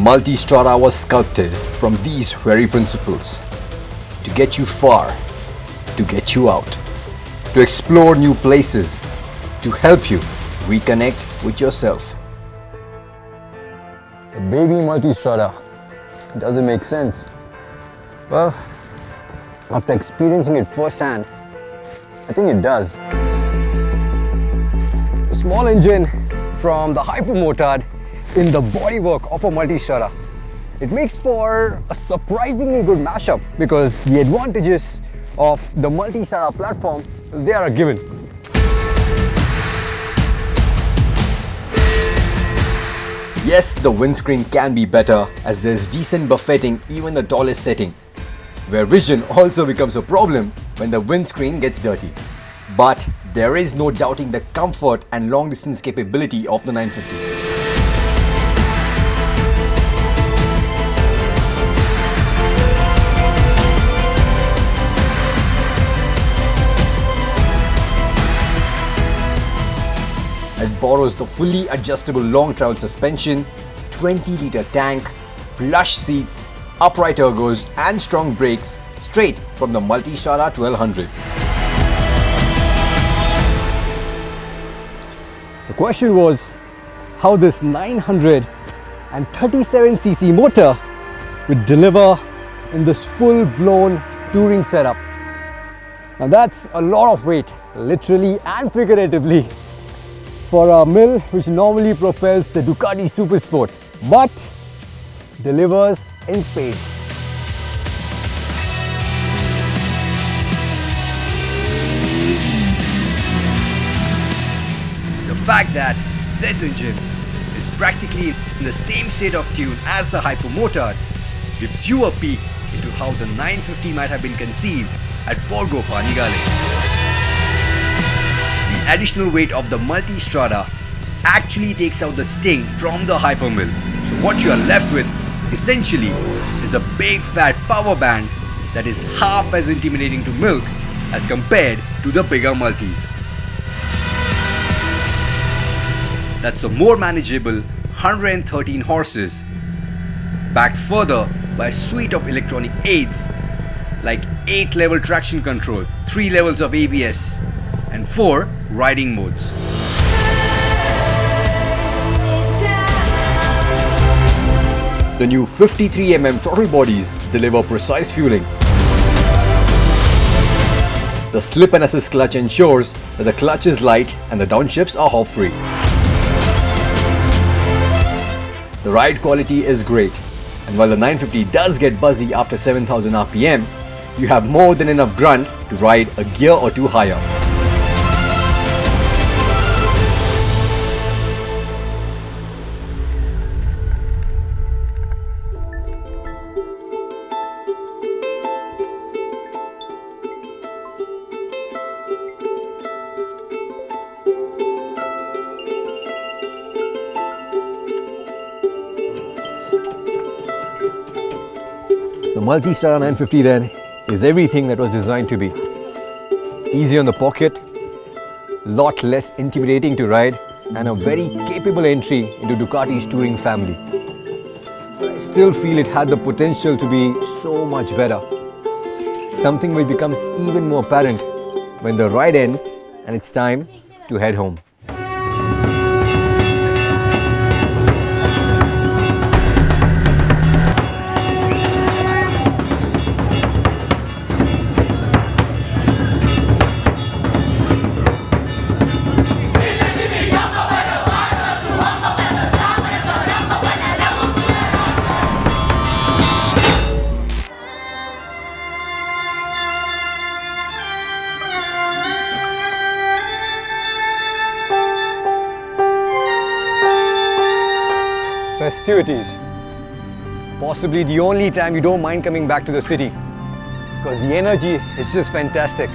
Multistrada was sculpted from these very principles to get you far, to get you out, to explore new places, to help you reconnect with yourself. The baby Multistrada, does it make sense? Well, after experiencing it firsthand, I think it does. A small engine from the Hypermotard in the bodywork of a Multistrada. It makes for a surprisingly good mashup because the advantages of the Multistrada platform, they are a given. Yes, the windscreen can be better as there's decent buffeting even the tallest setting, where vision also becomes a problem when the windscreen gets dirty. But there is no doubting the comfort and long distance capability of the 950. It borrows the fully adjustable long travel suspension, 20-litre tank, plush seats, upright ergos and strong brakes straight from the Multistrada 1200. The question was how this 937cc motor would deliver in this full-blown touring setup. Now that's a lot of weight, literally and figuratively, for a mill which normally propels the Ducati Supersport, but delivers in spades. The fact that this engine is practically in the same state of tune as the Hypermotard gives you a peek into how the 950 might have been conceived at Borgo Panigale. The additional weight of the Multistrada actually takes out the sting from the Hypermill. So what you are left with essentially is a big fat power band that is half as intimidating to milk as compared to the bigger Multis. That's a more manageable 113 horses, backed further by a suite of electronic aids like 8-level traction control, 3 levels of ABS and 4 riding modes. The new 53mm throttle bodies deliver precise fueling. The slip and assist clutch ensures that the clutch is light and the downshifts are hop free. The ride quality is great, and while the 950 does get buzzy after 7000 RPM, you have more than enough grunt to ride a gear or two higher. The Multistrada 950 then is everything that was designed to be. Easy on the pocket, lot less intimidating to ride, and a very capable entry into Ducati's touring family. I still feel it had the potential to be so much better. Something which becomes even more apparent when the ride ends and it's time to head home. Festivities. Possibly the only time you don't mind coming back to the city, because the energy is just fantastic.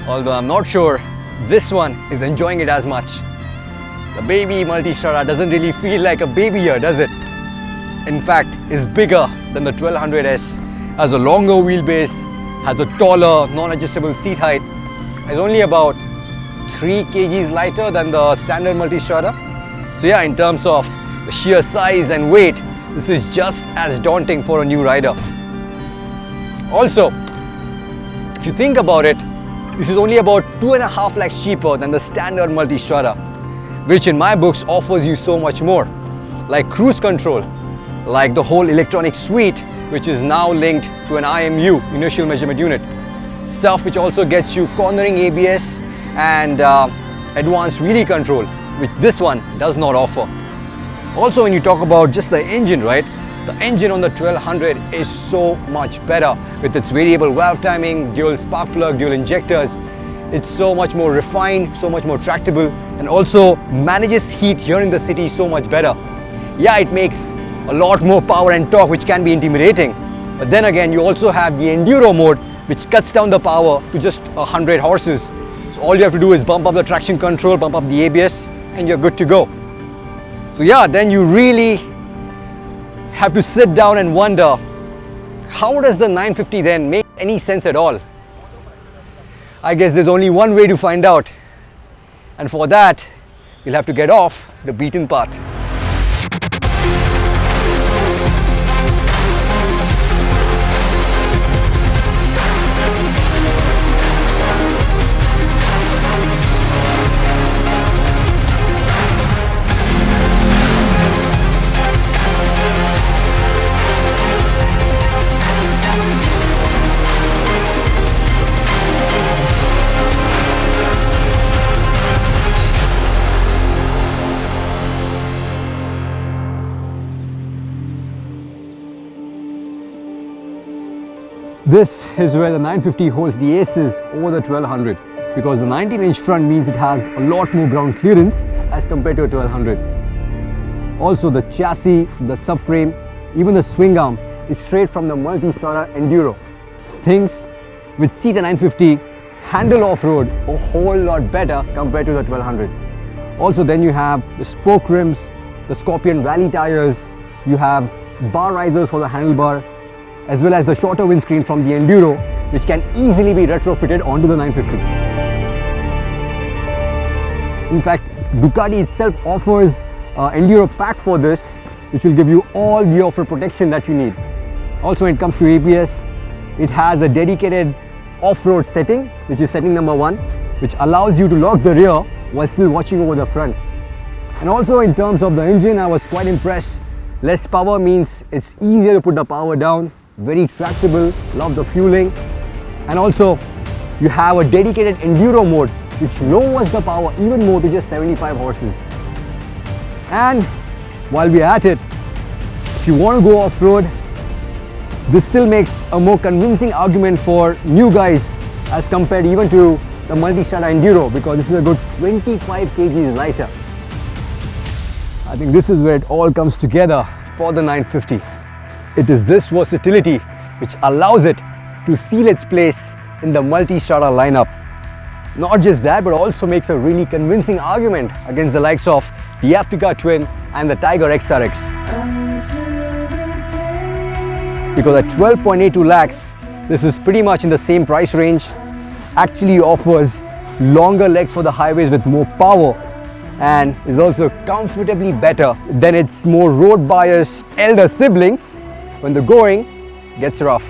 Although I'm not sure this one is enjoying it as much. The baby Multistrada doesn't really feel like a baby here, does it? In fact, it's bigger than the 1200S, has a longer wheelbase, has a taller non-adjustable seat height, is only about 3 kgs lighter than the standard Multistrada. So yeah, in terms of the sheer size and weight, this is just as daunting for a new rider. Also, if you think about it, this is only about 2.5 lakhs cheaper than the standard Multistrada, which in my books offers you so much more, like cruise control, like the whole electronic suite, which is now linked to an IMU, inertial measurement unit. Stuff which also gets you cornering ABS and advanced wheelie control, which this one does not offer. Also, when you talk about just the engine, right? The engine on the 1200 is so much better with its variable valve timing, dual spark plug, dual injectors. It's so much more refined, so much more tractable, and also manages heat here in the city so much better. Yeah, it makes a lot more power and torque, which can be intimidating. But then again, you also have the enduro mode, which cuts down the power to just 100 horses. So all you have to do is bump up the traction control, bump up the ABS, and you're good to go. So yeah, then you really have to sit down and wonder, how does the 950 then make any sense at all? I guess there's only one way to find out, and for that we'll have to get off the beaten path. This is where the 950 holds the aces over the 1200, because the 19-inch front means it has a lot more ground clearance as compared to a 1200. Also, the chassis, the subframe, even the swing arm is straight from the Multistrada Enduro. Things which see the 950 handle off-road a whole lot better compared to the 1200. Also, then you have the spoke rims, the Scorpion rally tires, you have bar risers for the handlebar, as well as the shorter windscreen from the Enduro, which can easily be retrofitted onto the 950. In fact, Ducati itself offers an Enduro pack for this, which will give you all the off-road protection that you need. Also, when it comes to ABS, it has a dedicated off-road setting, which is setting number 1, which allows you to lock the rear while still watching over the front. And also, in terms of the engine, I was quite impressed. Less power means it's easier to put the power down, very tractable, love the fueling. And also, you have a dedicated enduro mode which lowers the power even more to just 75 horses. And while we're at it, if you want to go off-road, this still makes a more convincing argument for new guys as compared even to the Multistrada Enduro, because this is a good 25 kgs lighter. I think this is where it all comes together for the 950. It is this versatility which allows it to seal its place in the Multistrada lineup. Not just that, but also makes a really convincing argument against the likes of the Africa Twin and the Tiger XRX. Because at 12.82 lakhs, this is pretty much in the same price range, actually offers longer legs for the highways with more power, and is also comfortably better than its more road biased elder siblings when the going gets rough.